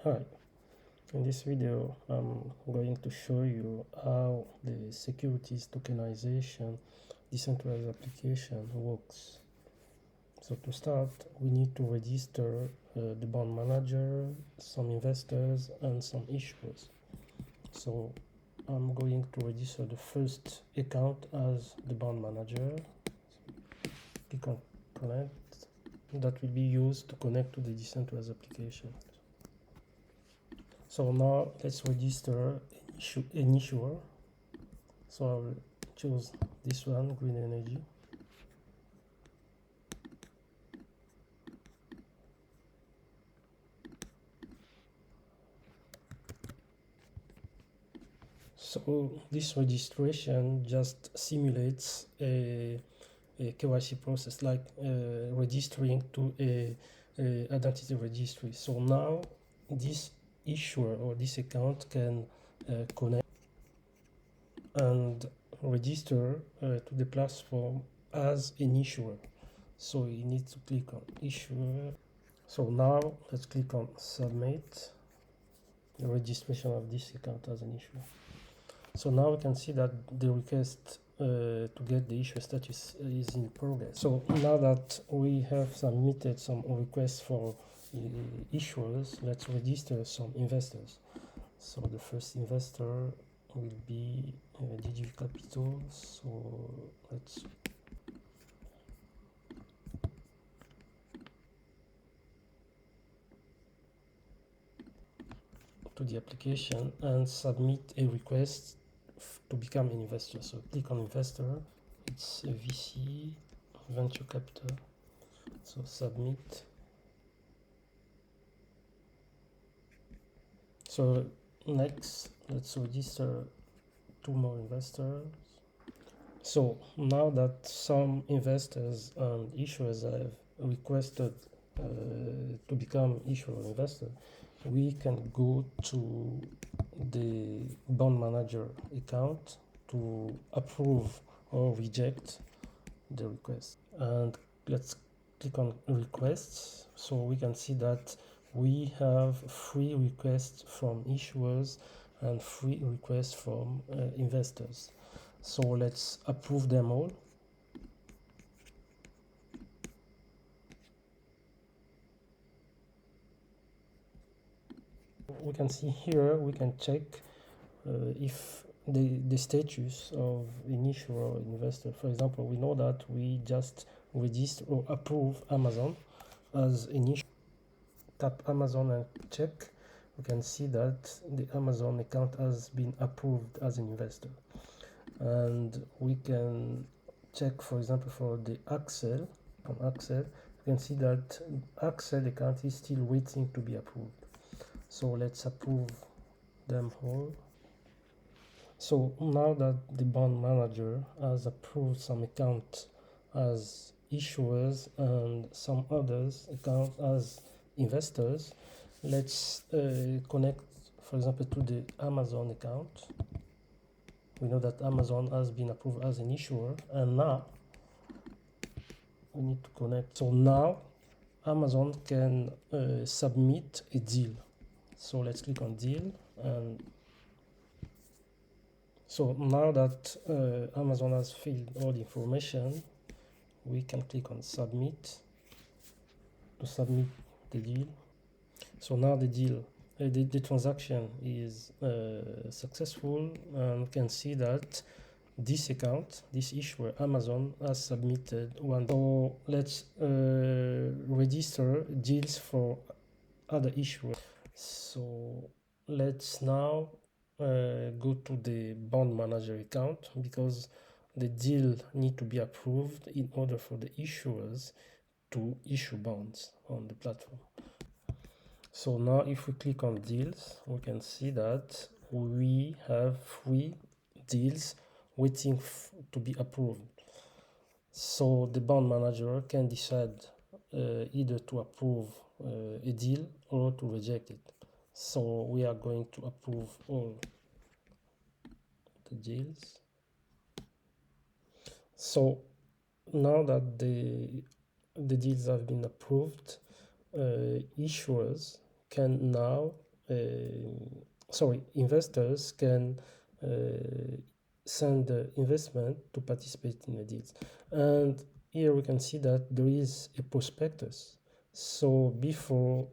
Hi, in this video I'm going to show you how the securities tokenization decentralized application works. So to start, we need to register the bond manager, some investors and some issuers. So I'm going to register the first account as the bond manager. Click on connect. That will be used to connect to the decentralized application. So now let's register an issuer. So I'll choose this one, green energy. So this registration just simulates a KYC process, like registering to a identity registry. So now this issuer or this account can connect and register to the platform as an issuer. So you need to click on issuer. So now let's click on submit the registration of this account as an issuer. So now we can see that the request to get the issue status is in progress. So now that we have submitted some requests for issuers, let's register some investors. So the first investor will be DGV Capital. So let's to the application and submit a request to become an investor. So click on investor. It's a VC, venture capital. So submit. So next, let's register 2 more investors. So now that some investors and issuers have requested to become issuer or investor, we can go to the bond manager account to approve or reject the request. And let's click on requests. So we can see that we have 3 requests from issuers and 3 requests from investors. So let's approve them all. We can see here, we can check if the status of an issuer or investor. For example, we know that we just register or approve Amazon as an issuer. Tap Amazon and check. We can see that the Amazon account has been approved as an investor. And we can check, for example, for the Axel. On Axel, you can see that Axel account is still waiting to be approved. So let's approve them all. So now that the bond manager has approved some accounts as issuers and some others account as investors, let's connect, for example, to the Amazon account. We know that Amazon has been approved as an issuer, and now we need to connect. So now Amazon can submit a deal. So let's click on deal, and so now that Amazon has filled all the information, we can click on submit to submit the deal. So now the deal, the transaction is successful, and we can see that this account, this issuer, Amazon, has submitted one. So let's register deals for other issuers. So let's now go to the bond manager account, because the deal need to be approved in order for the issuers to issue bonds on the platform. So now if we click on deals, we can see that we have 3 deals waiting to be approved. So the bond manager can decide either to approve a deal or to reject it. So we are going to approve all the deals. So now that the deals have been approved, issuers can now investors can send the investment to participate in the deals. And here we can see that there is a prospectus. So before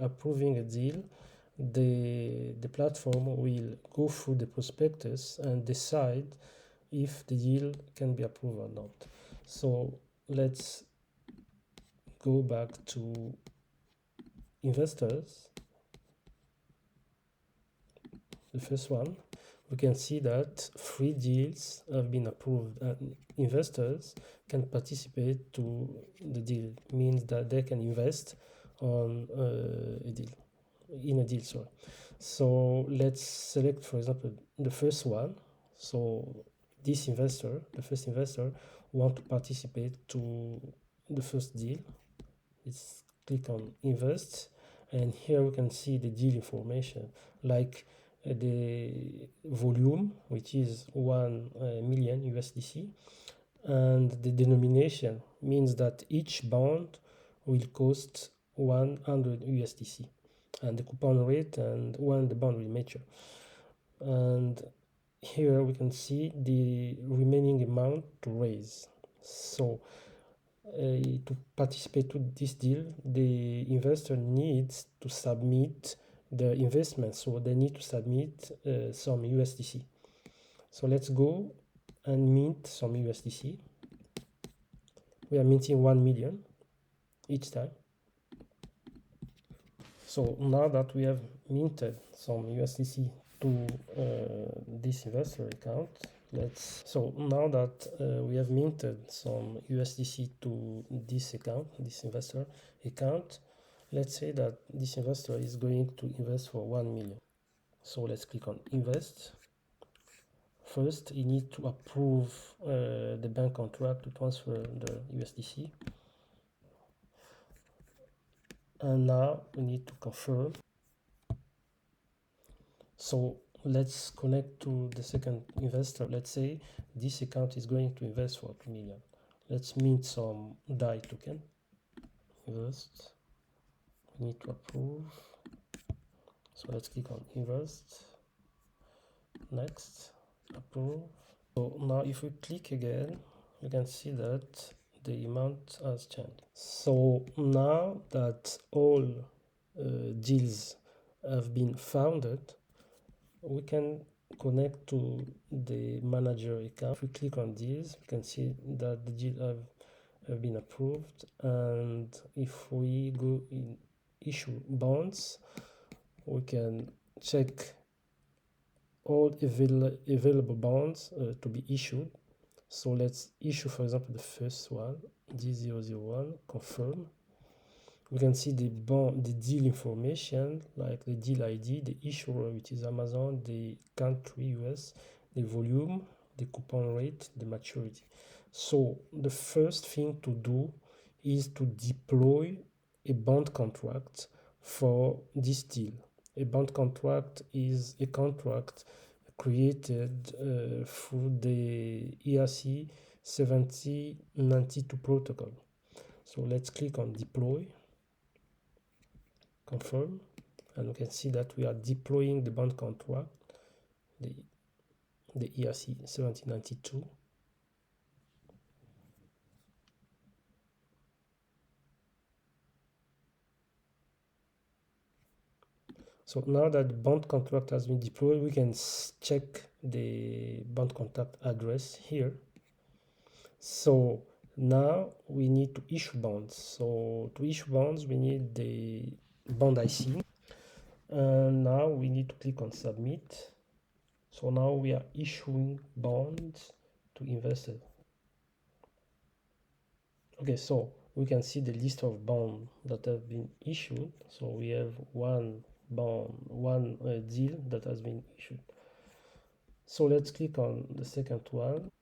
approving a deal, the platform will go through the prospectus and decide if the deal can be approved or not. So let's go back to investors, the first one. We can see that 3 deals have been approved and investors can participate to the deal. Means that they can invest on a deal, in a deal, sorry. So let's select, for example, the first one. So this investor, the first investor, want to participate to the first deal. Let's click on invest, and here we can see the deal information, like the volume, which is 1 million USDC, and the denomination means that each bond will cost 100 USDC, and the coupon rate and when the bond will mature. And here we can see the remaining amount to raise. So to participate to this deal, the investor needs to submit the investment, so they need to submit some USDC. So let's go and mint some USDC. We are minting 1 million each time. So now that we have minted some USDC to this investor account, so now that we have minted some USDC to this account, this investor account, let's say that this investor is going to invest for 1 million. So let's click on invest. First, you need to approve the bank contract to transfer the USDC. And now we need to confirm. So let's connect to the second investor. Let's say this account is going to invest for 2 million. Let's mint some DAI token. Invest. We need to approve. So let's click on invest. Next. Approve. So now if we click again, you can see that the amount has changed. So now that all deals have been founded, we can connect to the manager account. If we click on this, we can see that the deal have been approved. And if we go in issue bonds, we can check all available bonds to be issued. So let's issue, for example, the first one, D001, confirm. We can see the deal information, like the deal ID, the issuer, which is Amazon, the country US, the volume, the coupon rate, the maturity. So the first thing to do is to deploy a bond contract for this deal. A bond contract is a contract created through the ERC 7092 protocol. So let's click on deploy, confirm, and we can see that we are deploying the bond contract, the ERC 7092. So now that the bond contract has been deployed, we can check the bond contract address here. So now we need to issue bonds. So to issue bonds, we need the bond IC. And now we need to click on submit. So now we are issuing bonds to investors. Okay, so we can see the list of bonds that have been issued. So we have one deal that has been issued. So let's click on the second one.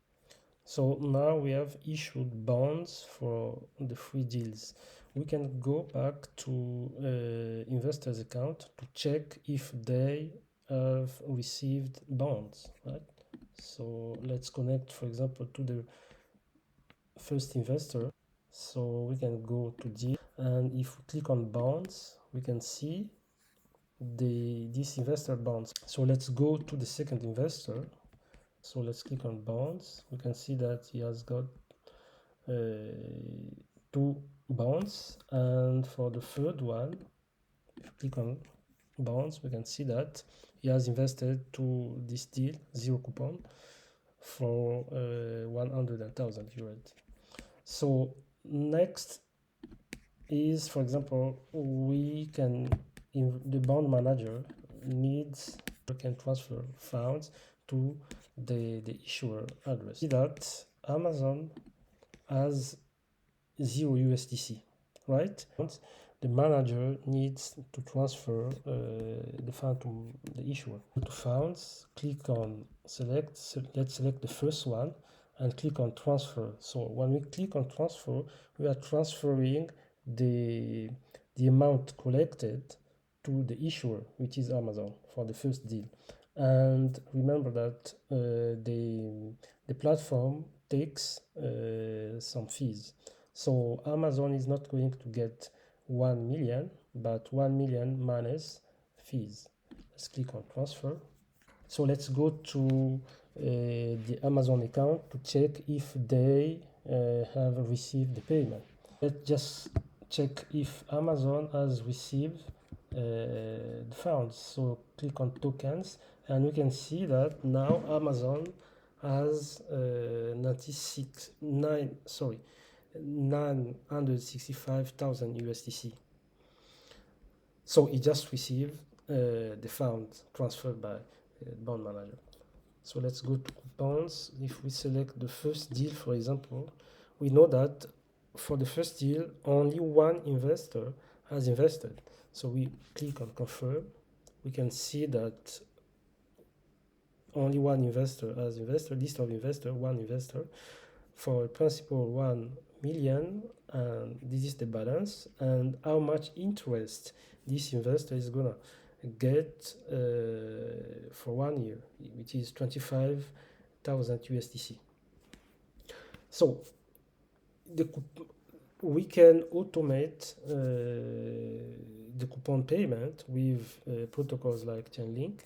So now we have issued bonds for the 3 deals. We can go back to investors account to check if they have received bonds, right? So let's connect, for example, to the first investor. So we can go to deal, and if we click on bonds, we can see this investor bonds. So let's go to the second investor. So let's click on bonds. We can see that he has got 2 bonds, and for the third one, if you click on bonds, we can see that he has invested to this deal, 0 coupon, for 100,000 euros. So next is, for example, we can, the bond manager can transfer funds to the issuer address. See that Amazon has 0 USDC, right? The manager needs to transfer the fund to the issuer. To funds, click on let's select the first one and click on transfer. So when we click on transfer, we are transferring the amount collected to the issuer, which is Amazon, for the first deal. And remember that the platform takes some fees. So Amazon is not going to get 1 million, but 1 million minus fees. Let's click on transfer. So let's go to the Amazon account to check if they have received the payment. Let's just check if Amazon has received the funds. So click on tokens, and we can see that now Amazon has 965,000 USDC. So he just received the funds transferred by bond manager. So let's go to coupons. If we select the first deal, for example, we know that for the first deal, only one investor has invested. So we click on confirm. We can see that only one investor has invested, list of investor, one investor, for a principal 1 million, and this is the balance, and how much interest this investor is gonna get for 1 year, which is 25,000 USDC. So we can automate the coupon payment with protocols like Chainlink,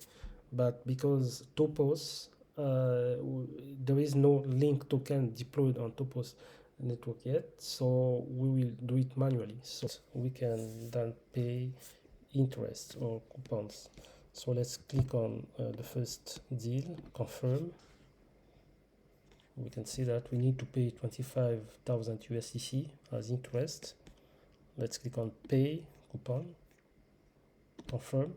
but because Topos, there is no link token deployed on Topos network yet, so we will do it manually. So we can then pay interest or coupons. So let's click on the first deal, confirm. We can see that we need to pay 25,000 USDC as interest. Let's click on pay coupon, confirm.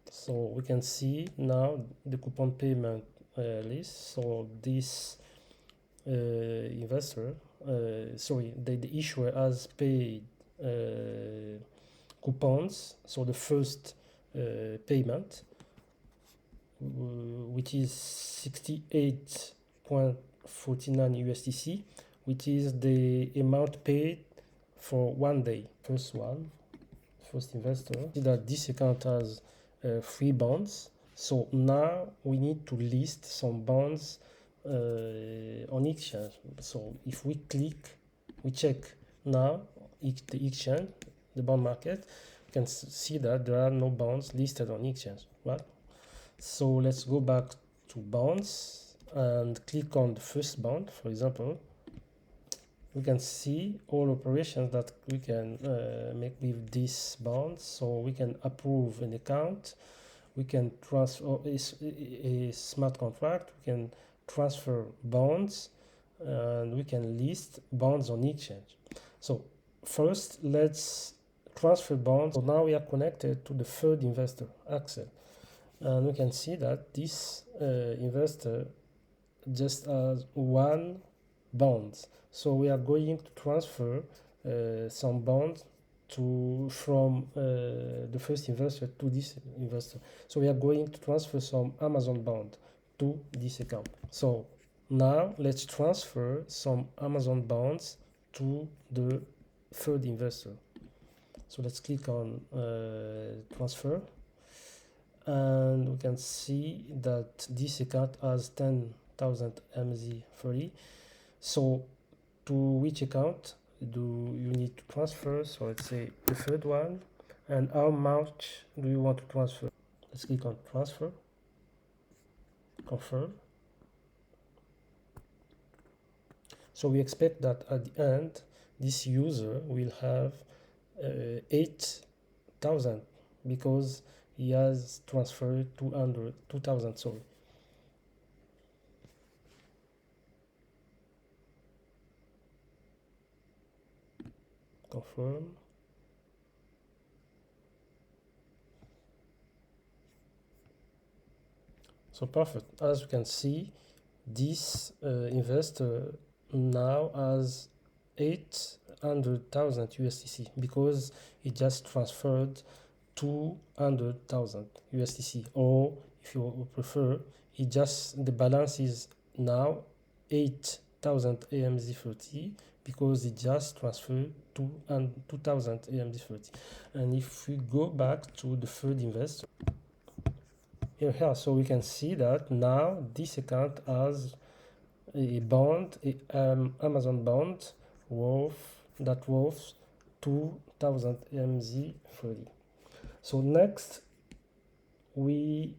So we can see now the coupon payment list. So this investor, the issuer has paid coupons. So the first payment, which is 68.49 USDC, which is the amount paid for 1 day. First investor. See that this account has 3 bonds. So now we need to list some bonds on exchange. So if we check now the exchange, the bond market, you can see that there are no bonds listed on exchange, right? So let's go back to bonds and click on the first bond, for example. We can see all operations that we can make with this bond. So we can approve an account, we can transfer a smart contract, we can transfer bonds, and we can list bonds on exchange. So first, let's transfer bonds. So now we are connected to the third investor, Axel, and we can see that this investor just has 1 bond. So we are going to transfer some bonds from the first investor to this investor. So we are going to transfer some Amazon bond to this account. So now let's transfer some Amazon bonds to the third investor. So let's click on transfer, and we can see that this account has 10 1000 MZ30. So to which account do you need to transfer? So let's say the third one, and how much do you want to transfer? Let's click on transfer, confirm. So we expect that at the end this user will have 8,000 because he has transferred 2,000, sorry. Confirm. So perfect. As you can see, this investor now has 800,000 USDC because he just transferred 200,000 USDC, or if you prefer, the balance is now 8,000 AMZ30 because he just transferred 2,000 AMZ30. And if we go back to the third investor, here, so we can see that now this account has a bond, Amazon bond worth 2,000 MZ30. So next we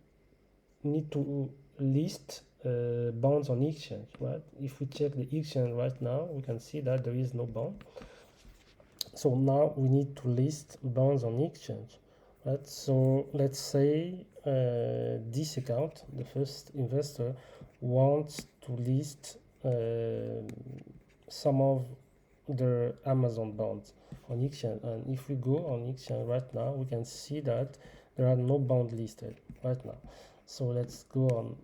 need to list bonds on exchange, right? If we check the exchange right now, we can see that there is no bond. So now we need to list bonds on exchange, right? So let's say this account, the first investor, wants to list some of the Amazon bonds on exchange. And if we go on exchange right now, we can see that there are no bonds listed right now. So let's go on,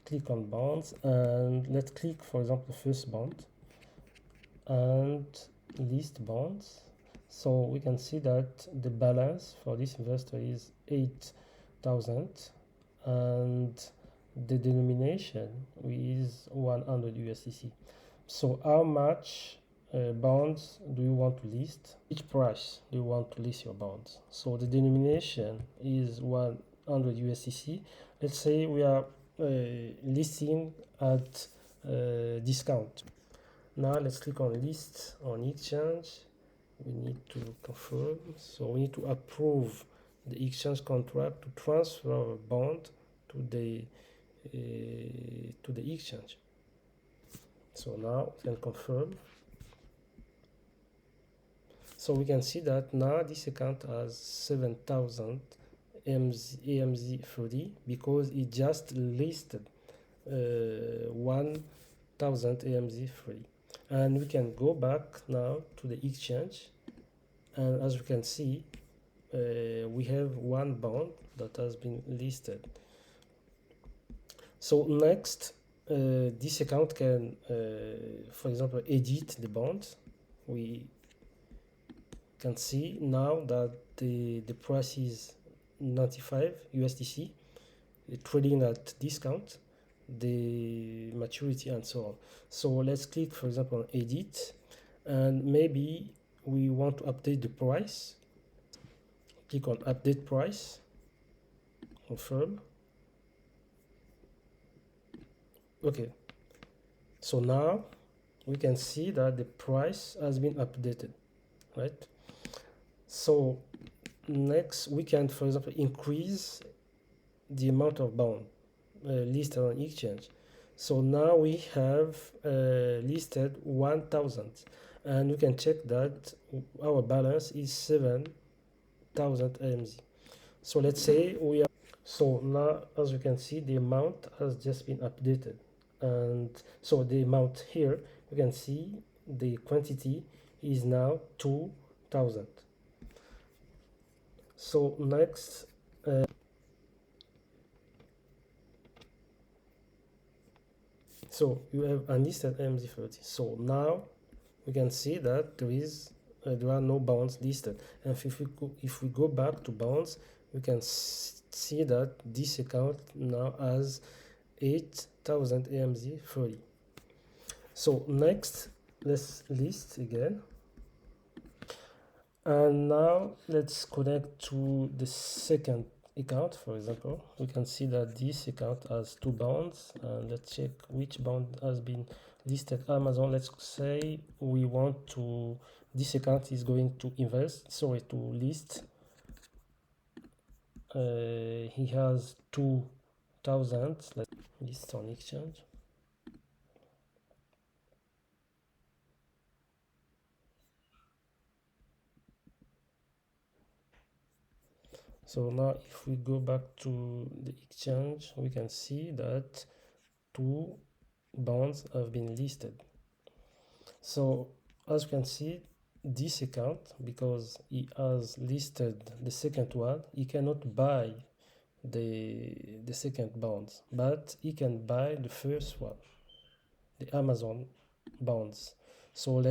click on bonds, and let's click, for example, the first bond and list bonds. So we can see that the balance for this investor is 8,000 and the denomination is 100 USDC. So how much bonds do you want to list? Which price do you want to list your bonds? So the denomination is 100 USDC. Let's say we are listing at discount. Now let's click on list on exchange. We need to confirm. So we need to approve the exchange contract to transfer our bond to the exchange. So now we can confirm. So we can see that now this account has 7,000 AMZ30 because it just listed 1,000 AMZ30. And we can go back now to the exchange, and as you can see, we have one bond that has been listed. So next, this account can, for example, edit the bond. We can see now that the price is 95 USDC, trading at discount, the maturity and so on. So let's click, for example, on edit, and maybe we want to update the price. Click on update price, confirm. Okay, so now we can see that the price has been updated, right? So next we can, for example, increase the amount of bond listed on exchange. So now we have listed 1,000, and we can check that our balance is 7,000 AMZ. So let's say we are, so now as you can see, the amount has just been updated, and so the amount here, you can see the quantity is now 2,000. So next, so you have unlisted MZ30. So now we can see that there are no bonds listed. And if we go back to bonds, we can see that this account now has 8,000 AMZ30. So next, let's list again. And now let's connect to the second account, for example, we can see that this account has two bonds, and let's check which bond has been listed Amazon. Let's say we want to, this account is going to to list. He has 2,000, let's list on exchange. So now if we go back to the exchange, we can see that two bonds have been listed. So as you can see, this account, because he has listed the second one, he cannot buy the second bonds, but he can buy the first one, the Amazon bonds. So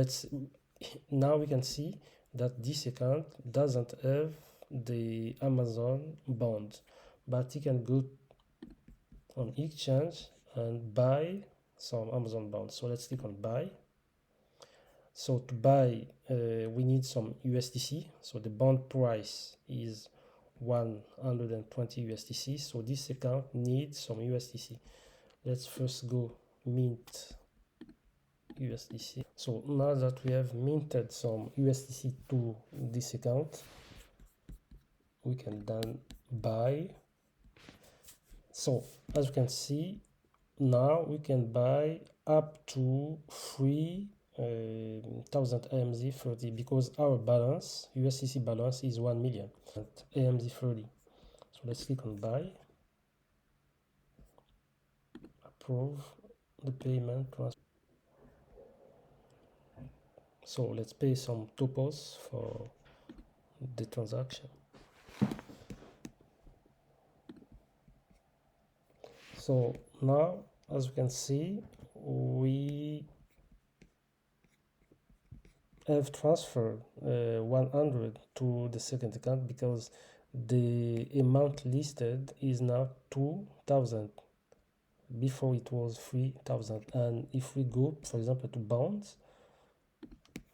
now we can see that this account doesn't have the Amazon bond, but he can go on exchange and buy some Amazon bonds. So let's click on buy. So to buy, we need some USDC. So the bond price is 120 USDC. So this account needs some USDC. Let's first go mint USDC. So now that we have minted some USDC to this account, we can then buy. So as you can see, now we can buy up to 3,000 AMZ30 because our balance, USDC balance, is 1 million at AMZ30. So let's click on buy, approve the payment transfer. So let's pay some Topos for the transaction. So now, as you can see, we have transferred 100 to the second account because the amount listed is now 2,000. Before it was 3,000. And if we go, for example, to bonds,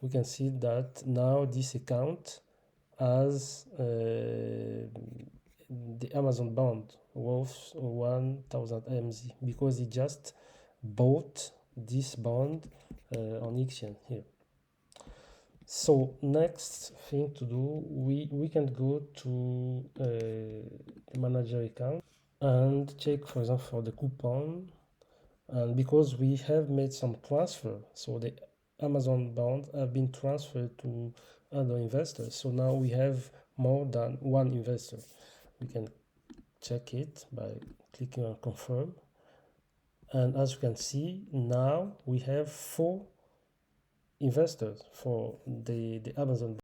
we can see that now this account has the Amazon bond worth 1,000 AMZ because he just bought this bond on exchange here. So next thing to do, we can go to the manager account and check, for example, for the coupon. And because we have made some transfer, so the Amazon bonds have been transferred to other investors. So now we have more than one investor. We can check it by clicking on confirm. And as you can see, now we have 4 investors for the Amazon